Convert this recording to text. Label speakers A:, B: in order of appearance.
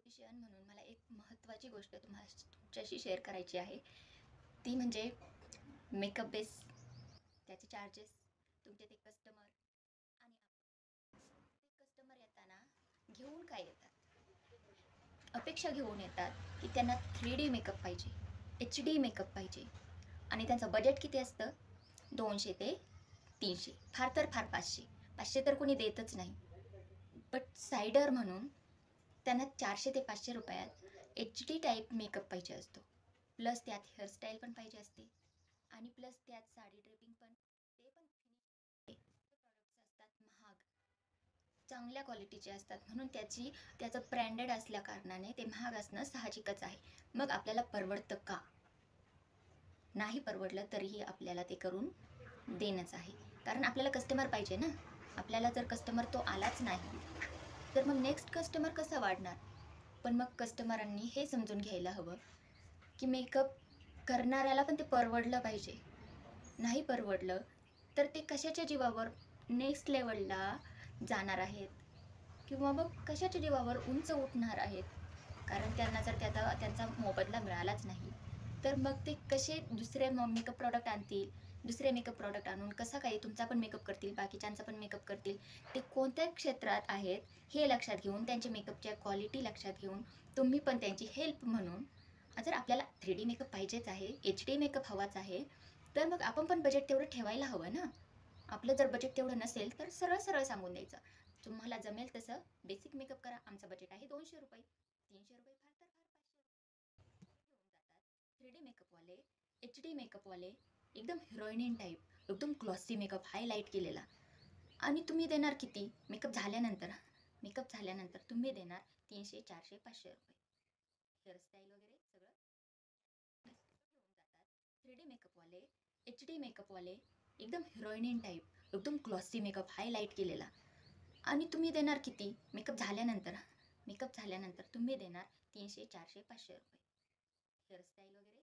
A: Beautician म्हणून मला एक महत्त्वाची गोष्ट तुमच्याशी शेअर करायची आहे. ती म्हणजे मेकअप बेस, त्याचे चार्जेस, तुमचे ते कस्टमर आणि ते कस्टमर येताना घेऊन काय येतात? अपेक्षा घेऊन येतात की त्यांना 3D मेकअप पाहिजे, HD मेकअप पाहिजे आणि त्यांचं बजेट किती असतं? 200 ते 300, फार तर फार 500. 500 तर कोणी देतच नाही. बट सायडर म्हणून त्यांना 400 ते 500 रुपयात HD टाईप मेकअप पाहिजे असतो. प्लस त्यात हेअरस्टाईल पण पाहिजे असते आणि प्लस त्यात साडी ड्रेपिंग पण. ते पण प्रॉडक्ट्स असतात महाग, चांगल्या क्वालिटीचे असतात, म्हणून त्याचं ब्रँडेड असल्या कारणाने ते महाग असणं साहजिकच आहे. मग आपल्याला परवडतं का? नाही परवडलं तरीही आपल्याला ते करून देणंच आहे, कारण आपल्याला कस्टमर पाहिजे ना. आपल्याला जर कस्टमर तो आलाच नाही तर मग नेक्स्ट कस्टमर कसा वाढणार? पण मग कस्टमरांनी हे समजून घ्यायला हवं की मेकअप करणाऱ्याला पण ते परवडलं पाहिजे. नाही परवडलं तर ते कशाच्या जीवावर नेक्स्ट लेवलला जाणार आहेत किंवा मग कशाच्या जीवावर उंच उठणार आहेत, कारण त्यांना जर त्यांचा मोबदला मिळालाच नाही तर मग ते कसे दुसरे मेकअप प्रॉडक्ट आणतील, दुसरे मेकअप प्रॉडक्ट आणून कसा काही तुमचा पण मेकअप करतील, बाकीच्यांचा पण मेकअप करतील. ते कोणत्या क्षेत्रात आहेत हे लक्षात घेऊन, त्यांच्या मेकअपच्या क्वालिटी लक्षात घेऊन तुम्ही पण त्यांची हेल्प म्हणून, जर आपल्याला 3D मेकअप पाहिजेच आहे, HD मेकअप हवाच आहे, तर मग आपण पण बजेट तेवढं ठेवायला हवं ना. आपलं जर बजेट तेवढं नसेल तर सरळ सरळ सांगून द्यायचं, तुम्हाला जमेल तसं बेसिक मेकअप करा, आमचं बजेट आहे 200 रुपये, 300 रुपये, फार तर फार 500 घेऊन जातात 3D मेकअपवाले. HD मेकअपवाले एकदम हिरोईन टाईप, एकदम ग्लॉसी मेकअप हायलाईट केलेला, आणि तुम्ही देणार किती? मेकअप झाल्यानंतर तुम्ही देणार 300, 400, 500 रुपये. हेअरस्टाईल वगैरे सगळं घेऊन जातात 3D मेकअपवाले. HD मेकअपवाले एकदम हिरोईन टाईप, एकदम ग्लॉसी मेकअप हायलाईट केलेला, आणि तुम्ही देणार किती? मेकअप झाल्यानंतर तुम्ही देणार 300, 400, 500 रुपये. हेअरस्टाईल वगैरे